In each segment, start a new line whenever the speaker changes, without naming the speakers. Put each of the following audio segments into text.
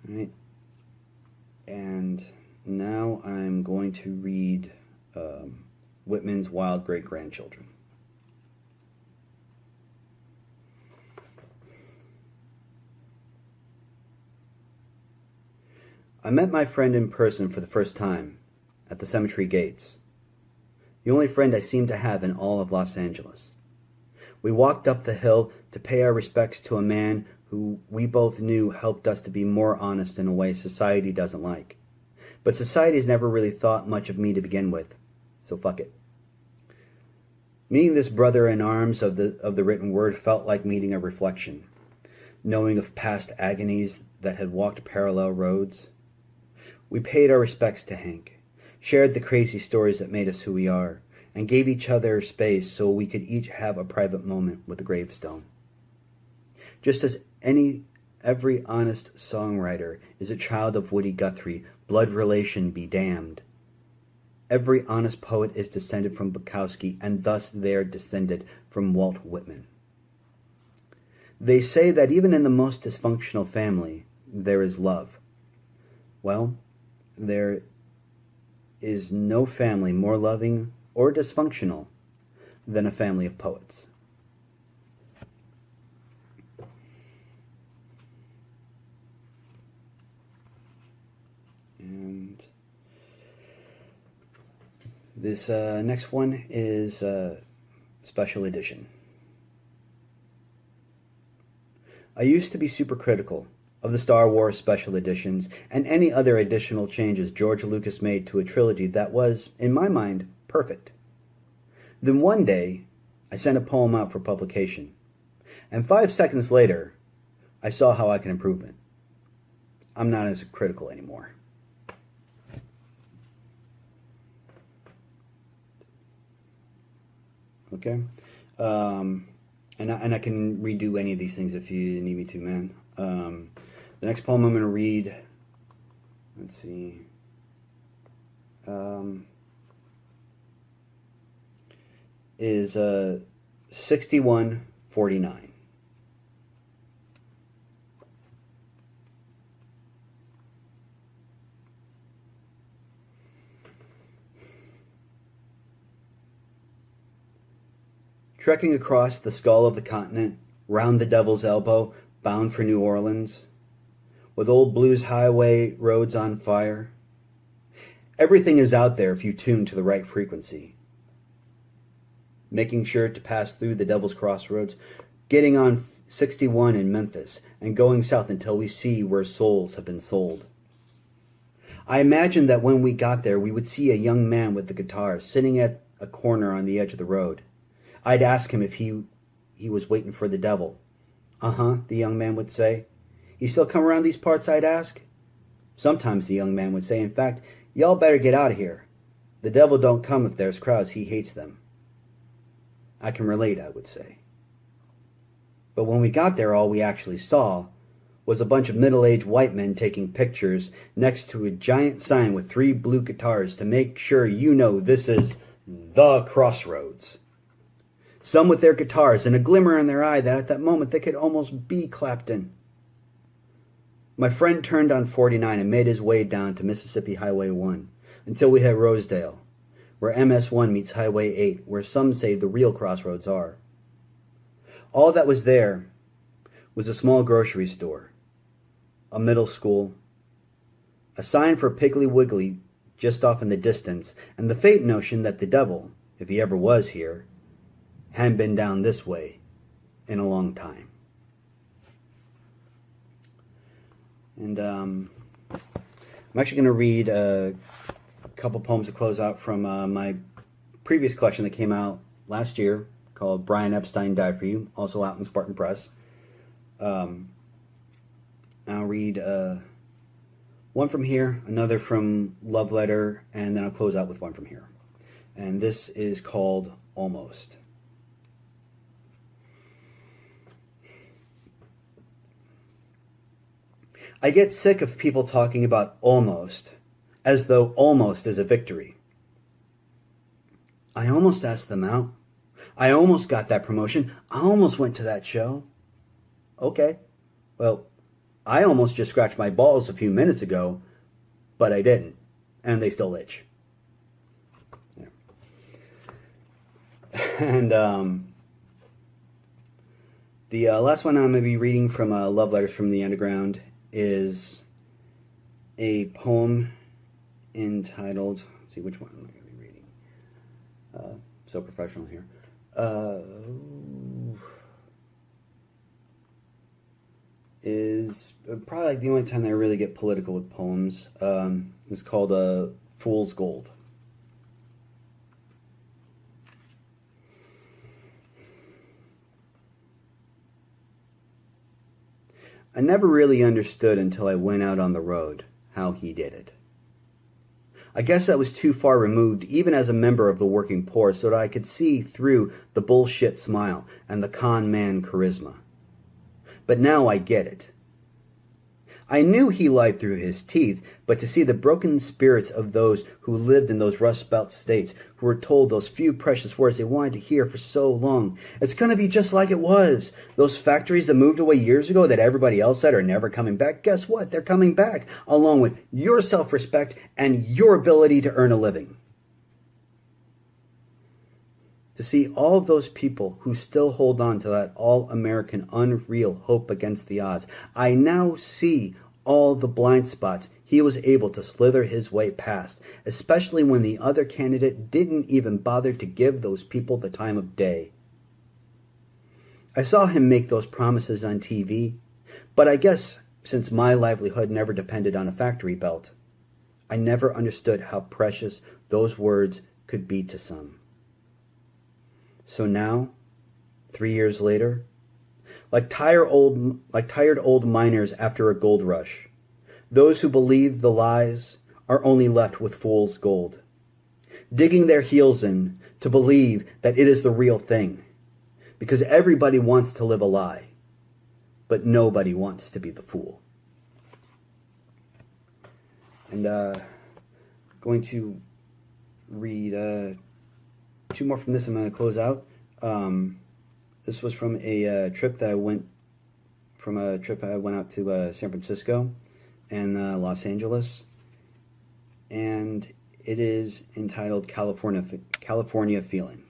All right. And now I'm going to read Whitman's Wild Great-Grandchildren. I met my friend in person for the first time at the cemetery gates. The only friend I seemed to have in all of Los Angeles. We walked up the hill to pay our respects to a man who we both knew helped us to be more honest in a way society doesn't like. But society's never really thought much of me to begin with, so fuck it. Meeting this brother in arms of the written word felt like meeting a reflection, knowing of past agonies that had walked parallel roads. We paid our respects to Hank, shared the crazy stories that made us who we are, and gave each other space so we could each have a private moment with a gravestone. Just as every honest songwriter is a child of Woody Guthrie, blood relation be damned. Every honest poet is descended from Bukowski, and thus they are descended from Walt Whitman. They say that even in the most dysfunctional family, there is love. Well, there is no family more loving or dysfunctional than a family of poets. And this next one is a special edition. I used to be super critical of the Star Wars special editions and any other additional changes George Lucas made to a trilogy that was, in my mind, perfect. Then one day, I sent a poem out for publication, and 5 seconds later, I saw how I can improve it. I'm not as critical anymore. Okay? And I can redo any of these things if you need me to, man. The next poem I'm going to read, let's see, is 6149. Trekking across the skull of the continent, round the devil's elbow, bound for New Orleans, with old blues highway roads on fire. Everything is out there if you tune to the right frequency. Making sure to pass through the Devil's Crossroads, getting on 61 in Memphis, and going south until we see where souls have been sold. I imagined that when we got there, we would see a young man with the guitar sitting at a corner on the edge of the road. I'd ask him if he was waiting for the devil. Uh-huh, the young man would say. You still come around these parts, I'd ask. Sometimes the young man would say, in fact, y'all better get out of here. The devil don't come if there's crowds, he hates them. I can relate, I would say. But when we got there, all we actually saw was a bunch of middle-aged white men taking pictures next to a giant sign with 3 blue guitars to make sure you know this is the crossroads. Some with their guitars and a glimmer in their eye that at that moment they could almost be Clapton. My friend turned on 49 and made his way down to Mississippi Highway 1 until we hit Rosedale, where MS1 meets Highway 8, where some say the real crossroads are. All that was there was a small grocery store, a middle school, a sign for Piggly Wiggly just off in the distance, and the faint notion that the devil, if he ever was here, hadn't been down this way in a long time. And I'm actually going to read a couple poems to close out from my previous collection that came out last year called Brian Epstein Died for You, also out in Spartan Press. I'll read one from here, another from Love Letter, and then I'll close out with one from here. And this is called Almost. I get sick of people talking about almost, as though almost is a victory. I almost asked them out. I almost got that promotion. I almost went to that show. Okay, well, I almost just scratched my balls a few minutes ago, but I didn't. And they still itch. Yeah. And the last one I'm going to be reading from Love Letters from the Underground is a poem entitled, let's see, which one am I going to be reading? So professional here. Is probably like the only time that I really get political with poems. It's called Fool's Gold. I never really understood until I went out on the road how he did it. I guess I was too far removed, even as a member of the working poor, so that I could see through the bullshit smile and the con man charisma. But now I get it. I knew he lied through his teeth, but to see the broken spirits of those who lived in those Rust Belt states, who were told those few precious words they wanted to hear for so long, it's going to be just like it was. Those factories that moved away years ago that everybody else said are never coming back, guess what? They're coming back, along with your self-respect and your ability to earn a living. To see all of those people who still hold on to that all-American unreal hope against the odds, I now see all the blind spots he was able to slither his way past, especially when the other candidate didn't even bother to give those people the time of day. I saw him make those promises on TV, but I guess since my livelihood never depended on a factory belt, I never understood how precious those words could be to some. So now, 3 years later, like tired old miners after a gold rush, those who believe the lies are only left with fool's gold, digging their heels in to believe that it is the real thing, because everybody wants to live a lie, but nobody wants to be the fool. And going to read two more from this. I'm going to close out. This was from a trip that I went out to San Francisco and Los Angeles, and it is entitled California Feeling.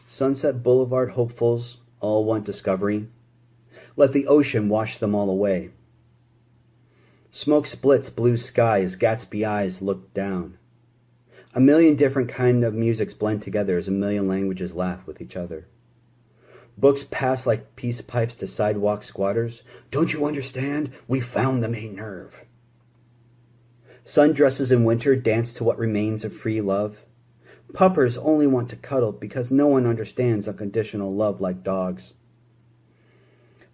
Sunset Boulevard hopefuls all want discovery. Let the ocean wash them all away. Smoke splits blue sky as Gatsby eyes look down. A million different kind of musics blend together as a million languages laugh with each other. Books pass like peace pipes to sidewalk squatters. Don't you understand? We found the main nerve. Sundresses in winter dance to what remains of free love. Puppers only want to cuddle because no one understands unconditional love like dogs.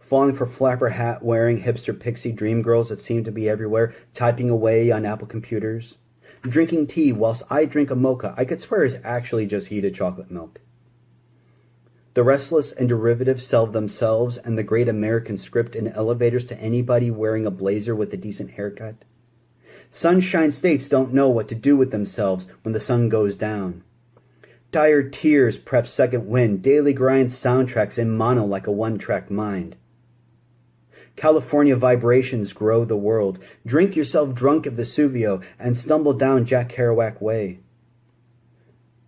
Falling for flapper hat wearing hipster pixie dream girls that seem to be everywhere, typing away on Apple computers. Drinking tea whilst I drink a mocha I could swear is actually just heated chocolate milk. The restless and derivative sell themselves and the great American script in elevators to anybody wearing a blazer with a decent haircut. Sunshine states don't know what to do with themselves when the sun goes down. Tired tears prep second wind, daily grind soundtracks in mono like a one-track mind. California vibrations grow the world. Drink yourself drunk at Vesuvio and stumble down Jack Kerouac Way.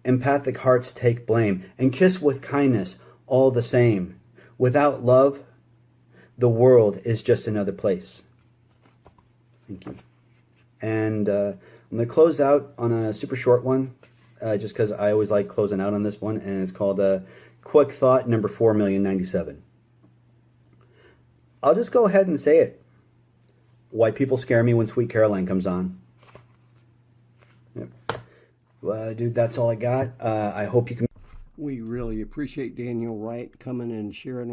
Empathic hearts take blame and kiss with kindness all the same. Without love, the world is just another place. Thank you. And I'm going to close out on a super short one, just because I always like closing out on this one, and it's called Quick Thought number 4,097. I'll just go ahead and say it. White people scare me when Sweet Caroline comes on. Yep. Dude, that's all I got. I hope you can...
We really appreciate Daniel Wright coming and sharing